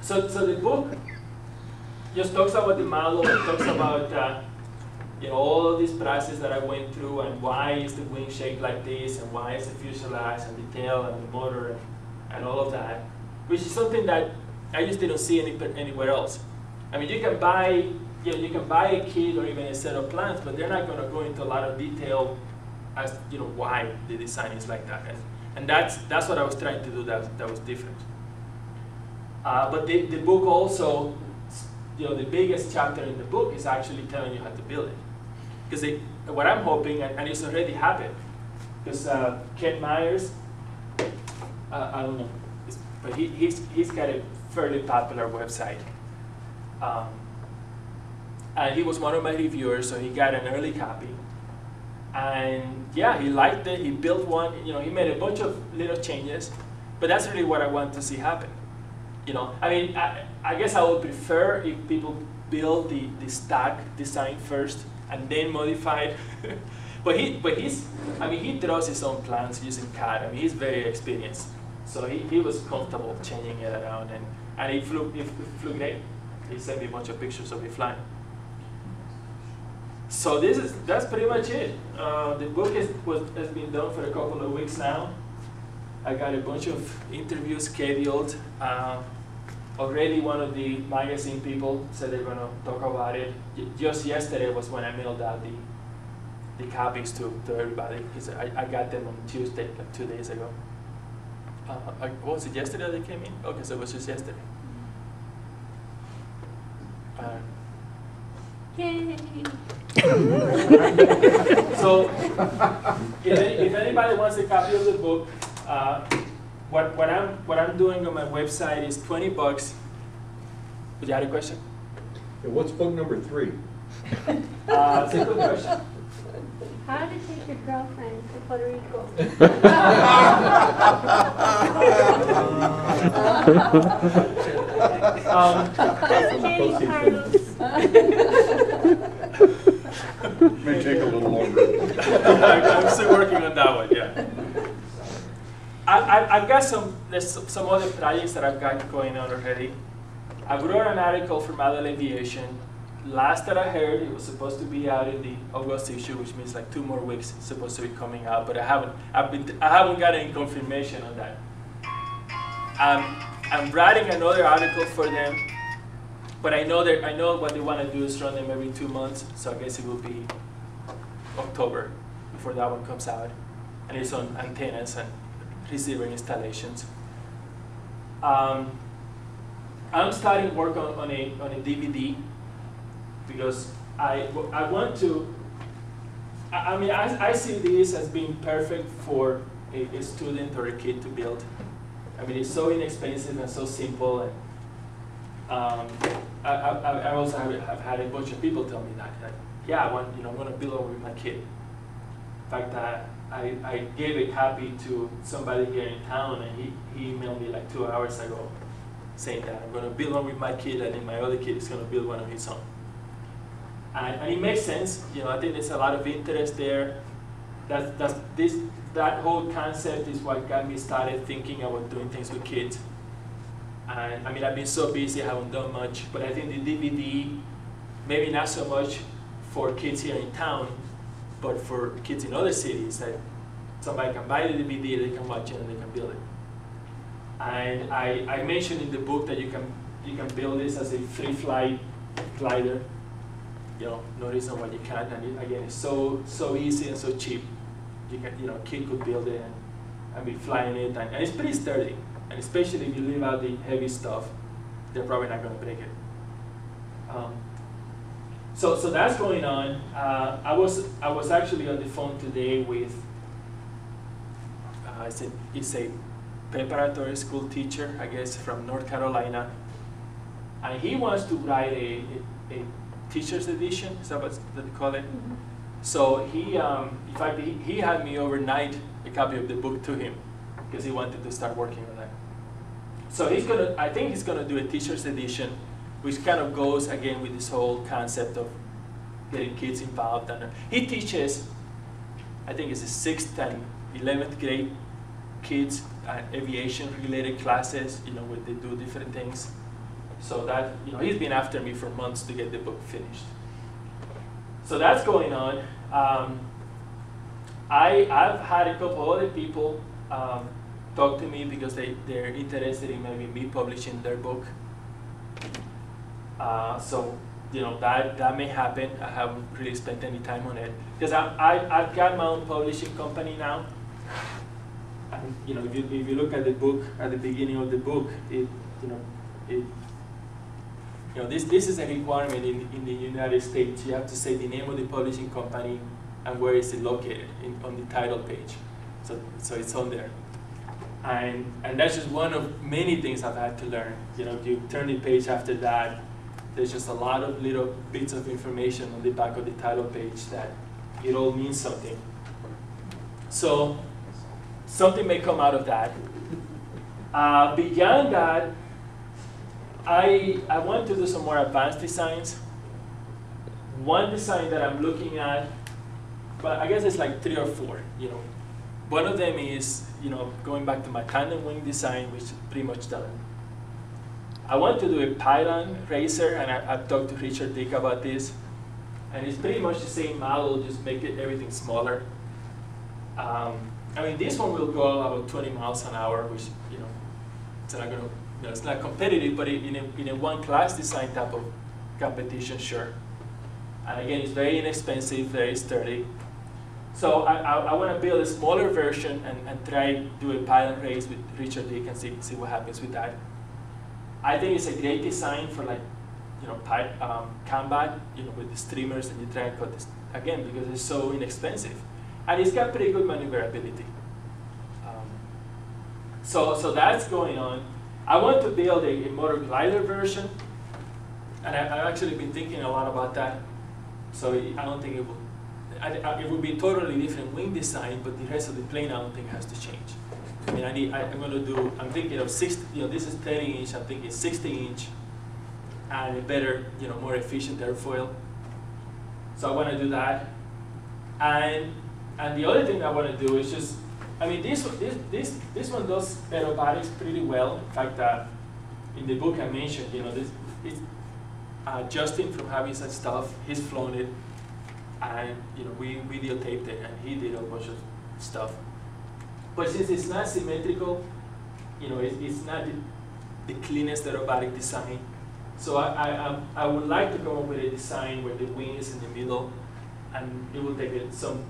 So the book just talks about the model, it talks about all of this process that I went through and why is the wing shaped like this and why is the fuselage and the tail and the motor and all of that, which is something that I just didn't see anywhere else. I mean, you can buy a kit or even a set of plans, but they're not going to go into a lot of detail as why the design is like that, and that's what I was trying to do. That was different. But the book also, the biggest chapter in the book is actually telling you how to build it, because what I'm hoping, and it's already happened, because Ken Myers, I don't know, but he's got a fairly popular website. And he was one of my reviewers, so he got an early copy. And yeah, he liked it, he built one, he made a bunch of little changes, but that's really what I want to see happen. I mean, I guess I would prefer if people build the stock design first and then modify it. but he draws his own plans using CAD. I mean, he's very experienced. So he was comfortable changing it around, and it flew great. He sent me a bunch of pictures of it flying. So that's pretty much it. The book has been done for a couple of weeks now. I got a bunch of interviews scheduled. Already one of the magazine people said they're going to talk about it. Just yesterday was when I mailed out the copies to everybody, because I got them on Tuesday, like 2 days ago. Was it yesterday they came in? Okay, so it was just yesterday. Yay! So, if anybody wants a copy of the book, what I'm doing on my website is $20. Did you have a question? Yeah, what's book number 3? It's a good question. How to take your girlfriend to Puerto Rico? Kidding, Carlos. May take a little longer. I'm still working on that one, yeah. I've got some other projects that I've got going on already. I wrote an article for Model Aviation. Last that I heard, it was supposed to be out in the August issue, which means like 2 more weeks it's supposed to be coming out, but I haven't got any confirmation on that. I'm writing another article for them, but I know what they want to do is run them every 2 months, so I guess it will be October before that one comes out, and it's on antennas and receiver installations. I'm starting work on a DVD, because I want to, I see this as being perfect for a student or a kid to build. I mean, it's so inexpensive and so simple. And I also have had a bunch of people tell me that yeah, I want to build one with my kid. In fact, I gave a copy to somebody here in town, and he emailed me like 2 hours ago saying that I'm going to build one with my kid, and then my other kid is going to build one of his own. And it makes sense. I think there's a lot of interest there. That whole concept is what got me started thinking about doing things with kids. And I mean, I've been so busy, I haven't done much. But I think the DVD, maybe not so much for kids here in town, but for kids in other cities, that somebody can buy the DVD, they can watch it, and they can build it. And I mentioned in the book that you can build this as a free flight glider. No reason why you can't. And again, it's so easy and so cheap. You can, a kid could build it and be flying it, and it's pretty sturdy. And especially if you leave out the heavy stuff, they're probably not going to break it. So that's going on. I was actually on the phone today with it's a preparatory school teacher, I guess, from North Carolina, and he wants to write a teacher's edition. Is that what they call it? Mm-hmm. So he, in fact, he had me overnight a copy of the book to him because he wanted to start working on that. So I think he's gonna do a teacher's edition, which kind of goes again with this whole concept of getting kids involved. And he teaches, I think it's the 6th and 11th grade kids aviation-related classes, where they do different things. So that, he's been after me for months to get the book finished. So that's going on. I've had a couple other people talk to me because they're interested in maybe me publishing their book. So that may happen. I haven't really spent any time on it because I've got my own publishing company now. And if you look at the book at the beginning of the book, this is a requirement in the United States. You have to say the name of the publishing company and where is it located on the title page. So it's on there. And that's just one of many things I've had to learn. You turn the page after that, there's just a lot of little bits of information on the back of the title page that it all means something. So something may come out of that. Beyond that, I want to do some more advanced designs. One design that I'm looking at, but I guess it's like 3 or 4. One of them is going back to my tandem wing design, which is pretty much done. I want to do a pylon raiser, and I've talked to Richard Dick about this, and it's pretty much the same model, just make everything smaller. This one will go about 20 miles an hour, which it's not going to, it's not competitive, but in a one-class design type of competition, sure. And again, it's very inexpensive, very sturdy. So I want to build a smaller version and try to do a pilot race with Richard Dick and see what happens with that. I think it's a great design for combat, with the streamers, and you try and cut this again because it's so inexpensive, and it's got pretty good maneuverability. So that's going on. I want to build a motor glider version, and I've actually been thinking a lot about that. So I don't think it will. It would be a totally different wing design, but the rest of the plane I don't think has to change. I'm thinking of 60. This is 30 inch. I'm thinking 60 inch, and a better, more efficient airfoil. So I want to do that. And the other thing I want to do is just, this one does aerobatics pretty well. In fact, in the book I mentioned, Justin from Having Such Stuff, he's flown it, and we videotaped it, and he did a bunch of stuff. But since it's not symmetrical, it's not the cleanest aerobatic design. So I would like to come up with a design where the wing is in the middle, and it will take some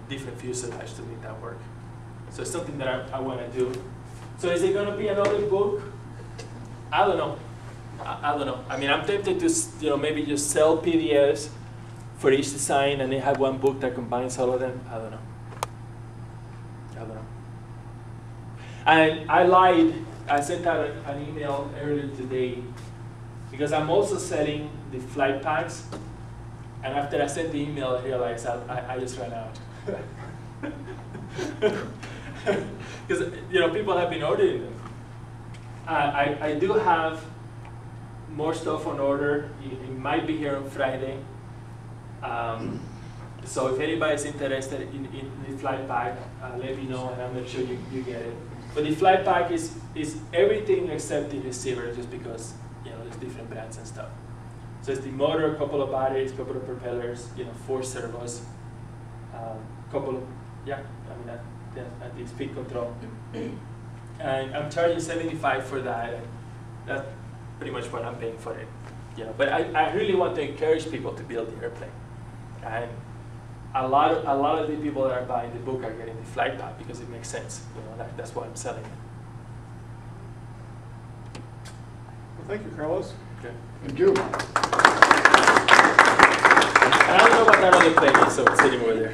different fuselage to make that work. So it's something that I want to do. So is it going to be another book? I don't know. I don't know. I'm tempted to maybe just sell PDFs for each design, and then have one book that combines all of them. I don't know. And I lied. I sent out an email earlier today because I'm also selling the flight packs. And after I sent the email, I realized I just ran out. Because people have been ordering them. I do have more stuff on order. It might be here on Friday. So if anybody's interested in the flight pack, let me know, and I'll make sure you get it. But the flight pack is everything except the receiver, just because there's different brands and stuff. So it's the motor, a couple of batteries, a couple of propellers, 4 servos, couple of the speed control. And I'm charging $75 for that. And that's pretty much what I'm paying for it. But I really want to encourage people to build the airplane. And a lot of the people that are buying the book are getting the flight pack because it makes sense. That's why I'm selling it. Well, thank you, Carlos. Okay. Thank you. And I don't know what that other plane is, so it's sitting over there.